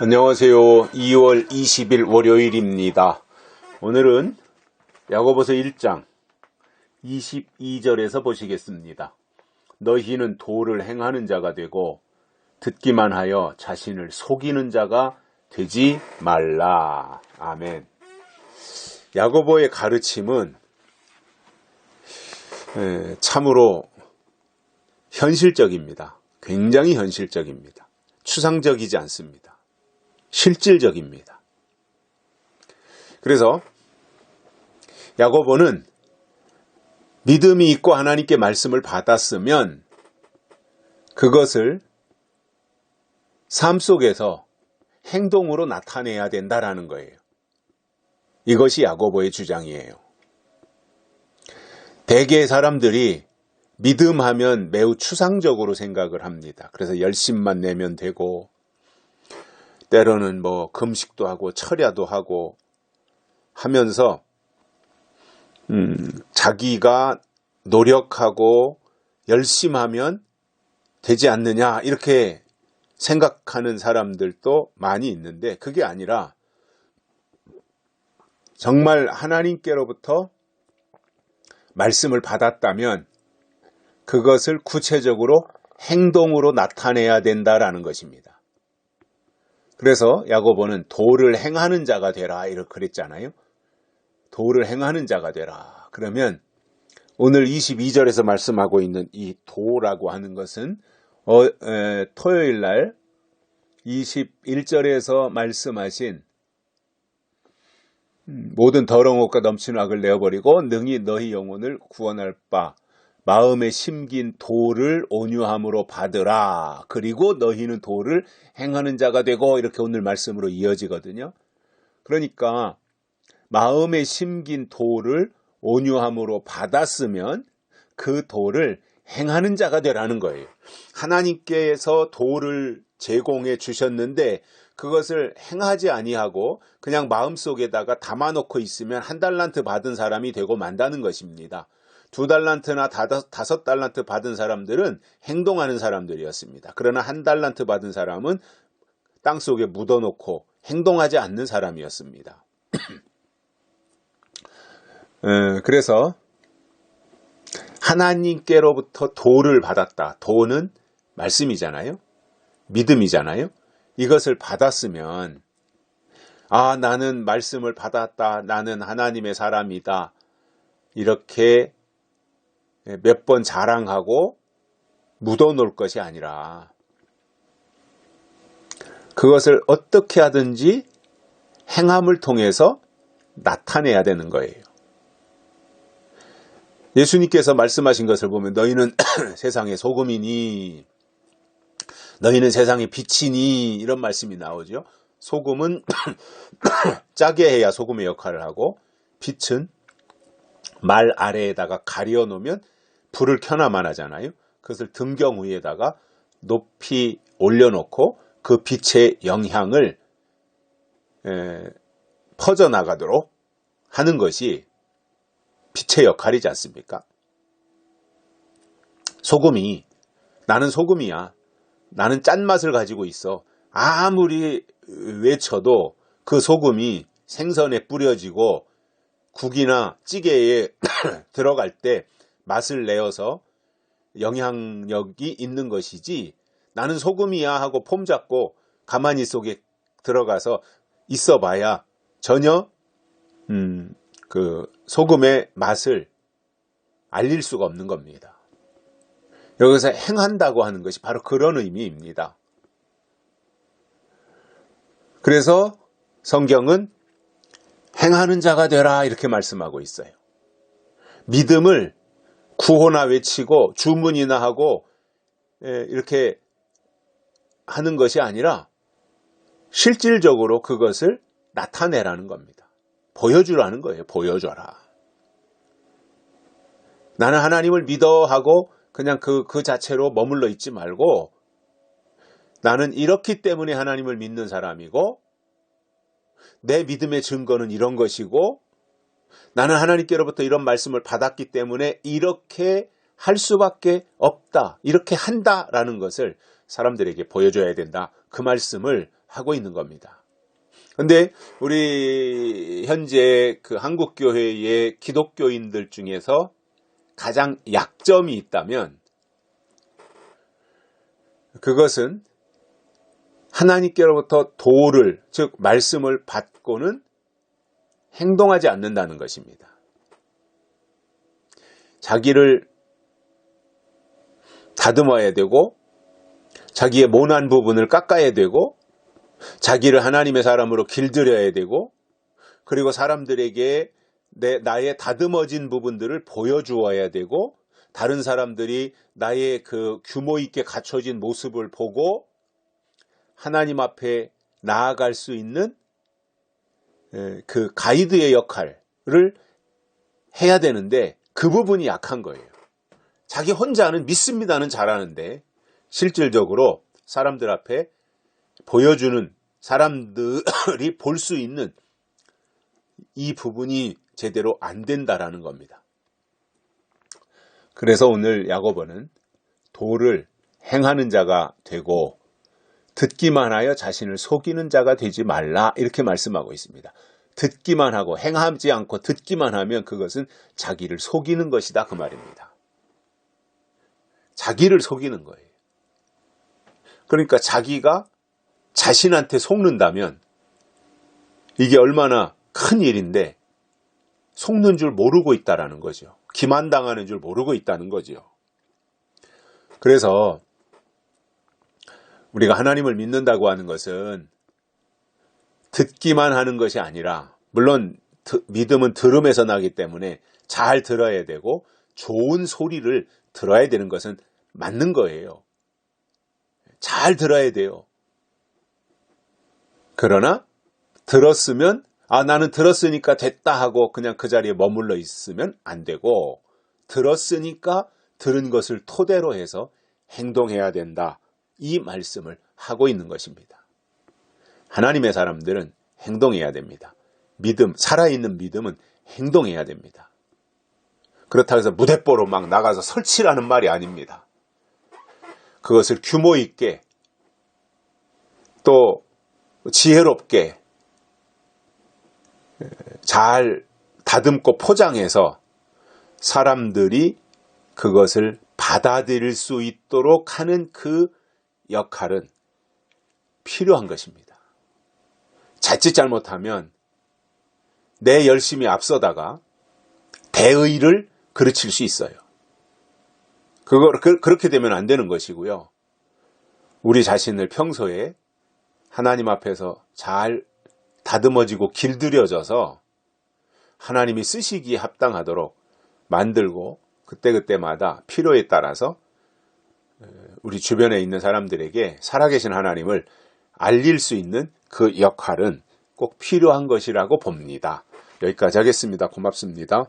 안녕하세요. 2월 20일 월요일입니다. 오늘은 야고보서 1장 22절에서 보시겠습니다. 너희는 도를 행하는 자가 되고 듣기만 하여 자신을 속이는 자가 되지 말라. 아멘. 야고보의 가르침은 참으로 현실적입니다. 굉장히 현실적입니다. 추상적이지 않습니다. 실질적입니다. 그래서 야고보는 믿음이 있고 하나님께 말씀을 받았으면 그것을 삶 속에서 행동으로 나타내야 된다라는 거예요. 이것이 야고보의 주장이에요. 대개의 사람들이 믿음하면 매우 추상적으로 생각을 합니다. 그래서 열심만 내면 되고 때로는 금식도 하고 철야도 하고 하면서 자기가 노력하고 열심하면 되지 않느냐 이렇게 생각하는 사람들도 많이 있는데 그게 아니라 정말 하나님께로부터 말씀을 받았다면 그것을 구체적으로 행동으로 나타내야 된다라는 것입니다. 그래서 야고보는 도를 행하는 자가 되라 이렇게 그랬잖아요. 도를 행하는 자가 되라. 그러면 오늘 22절에서 말씀하고 있는 이 도라고 하는 것은 토요일 날 21절에서 말씀하신 모든 더러운 것과 넘치는 악을 내어버리고 능히 너희 영혼을 구원할 바 마음에 심긴 도를 온유함으로 받으라. 그리고 너희는 도를 행하는 자가 되고 이렇게 오늘 말씀으로 이어지거든요. 그러니까 마음에 심긴 도를 온유함으로 받았으면 그 도를 행하는 자가 되라는 거예요. 하나님께서 도를 제공해 주셨는데 그것을 행하지 아니하고 그냥 마음속에다가 담아놓고 있으면 1달란트 받은 사람이 되고 만다는 것입니다. 2달란트나 5달란트 받은 사람들은 행동하는 사람들이었습니다. 그러나 1달란트 받은 사람은 땅속에 묻어놓고 행동하지 않는 사람이었습니다. 그래서 하나님께로부터 도를 받았다. 도는 말씀이잖아요. 믿음이잖아요. 이것을 받았으면 나는 말씀을 받았다. 나는 하나님의 사람이다. 이렇게 몇 번 자랑하고 묻어놓을 것이 아니라 그것을 어떻게 하든지 행함을 통해서 나타내야 되는 거예요. 예수님께서 말씀하신 것을 보면 너희는 세상의 소금이니 너희는 세상의 빛이니 이런 말씀이 나오죠. 소금은 짜게 해야 소금의 역할을 하고 빛은 말 아래에다가 가려 놓으면 불을 켜나만 하잖아요. 그것을 등경 위에다가 높이 올려놓고 그 빛의 영향을 퍼져나가도록 하는 것이 빛의 역할이지 않습니까? 소금이 나는 소금이야. 나는 짠맛을 가지고 있어. 아무리 외쳐도 그 소금이 생선에 뿌려지고 국이나 찌개에 들어갈 때 맛을 내어서 영향력이 있는 것이지 나는 소금이야 하고 폼 잡고 가만히 속에 들어가서 있어봐야 전혀 그 소금의 맛을 알릴 수가 없는 겁니다. 여기서 행한다고 하는 것이 바로 그런 의미입니다. 그래서 성경은 행하는 자가 되라 이렇게 말씀하고 있어요. 믿음을 구호나 외치고 주문이나 하고 이렇게 하는 것이 아니라 실질적으로 그것을 나타내라는 겁니다. 보여주라는 거예요. 보여줘라. 나는 하나님을 믿어 하고 그냥 그 자체로 머물러 있지 말고 나는 이렇기 때문에 하나님을 믿는 사람이고 내 믿음의 증거는 이런 것이고 나는 하나님께로부터 이런 말씀을 받았기 때문에 이렇게 할 수밖에 없다. 이렇게 한다라는 것을 사람들에게 보여줘야 된다. 그 말씀을 하고 있는 겁니다. 근데 우리 현재 그 한국교회의 기독교인들 중에서 가장 약점이 있다면 그것은 하나님께로부터 도를, 즉 말씀을 받고는 행동하지 않는다는 것입니다. 자기를 다듬어야 되고 자기의 모난 부분을 깎아야 되고 자기를 하나님의 사람으로 길들여야 되고 그리고 사람들에게 나의 다듬어진 부분들을 보여주어야 되고 다른 사람들이 나의 그 규모 있게 갖춰진 모습을 보고 하나님 앞에 나아갈 수 있는 그 가이드의 역할을 해야 되는데 그 부분이 약한 거예요. 자기 혼자는 믿습니다는 잘하는데 실질적으로 사람들 앞에 보여주는 사람들이 볼 수 있는 이 부분이 제대로 안 된다라는 겁니다. 그래서 오늘 야고보는 도를 행하는 자가 되고 듣기만 하여 자신을 속이는 자가 되지 말라 이렇게 말씀하고 있습니다. 듣기만 하고 행하지 않고 듣기만 하면 그것은 자기를 속이는 것이다 그 말입니다. 자기를 속이는 거예요. 그러니까 자기가 자신한테 속는다면 이게 얼마나 큰 일인데 속는 줄 모르고 있다라는 거죠. 기만당하는 줄 모르고 있다는 거죠. 그래서 우리가 하나님을 믿는다고 하는 것은 듣기만 하는 것이 아니라 물론 믿음은 들음에서 나기 때문에 잘 들어야 되고 좋은 소리를 들어야 되는 것은 맞는 거예요. 잘 들어야 돼요. 그러나 들었으면 나는 들었으니까 됐다 하고 그냥 그 자리에 머물러 있으면 안 되고 들었으니까 들은 것을 토대로 해서 행동해야 된다. 이 말씀을 하고 있는 것입니다. 하나님의 사람들은 행동해야 됩니다. 믿음, 살아있는 믿음은 행동해야 됩니다. 그렇다고 해서 무대뽀로 막 나가서 설치라는 말이 아닙니다. 그것을 규모 있게 또 지혜롭게 잘 다듬고 포장해서 사람들이 그것을 받아들일 수 있도록 하는 그 역할은 필요한 것입니다. 자칫 잘못하면 내 열심히 앞서다가 대의를 그르칠 수 있어요. 그렇게 되면 안 되는 것이고요. 우리 자신을 평소에 하나님 앞에서 잘 다듬어지고 길들여져서 하나님이 쓰시기에 합당하도록 만들고 그때그때마다 필요에 따라서 우리 주변에 있는 사람들에게 살아계신 하나님을 알릴 수 있는 그 역할은 꼭 필요한 것이라고 봅니다. 여기까지 하겠습니다. 고맙습니다.